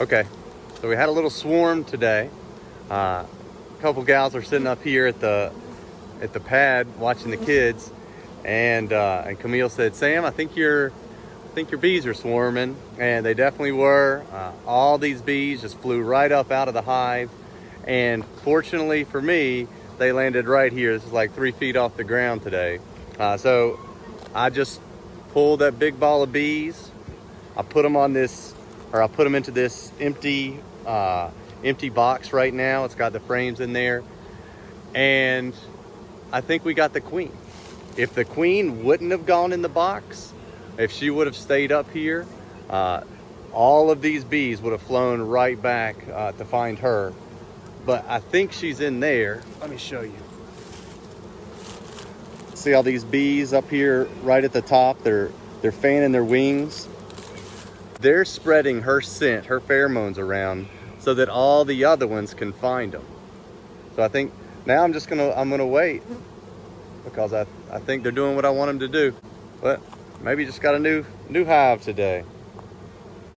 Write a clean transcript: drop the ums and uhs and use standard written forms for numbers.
Okay, so we had a little swarm today. A couple gals are sitting up here at the pad watching the kids, and Camille said, "Sam, I think your bees are swarming," and they definitely were. All these bees just flew right up out of the hive, and fortunately for me, they landed right here. This is like 3 feet off the ground today. So I just pulled that big ball of bees. I put them on this, or I put them into this empty box right now. It's got the frames in there, and I think we got the queen. If the queen wouldn't have gone in the box, if she would have stayed up here, all of these bees would have flown right back to find her. But I think she's in there. Let me show you. See all these bees up here right at the top? They're fanning their wings. They're spreading her scent, her pheromones around so that all the other ones can find them. So I think now I'm gonna wait, because I think they're doing what I want them to do. But maybe just got a new hive today.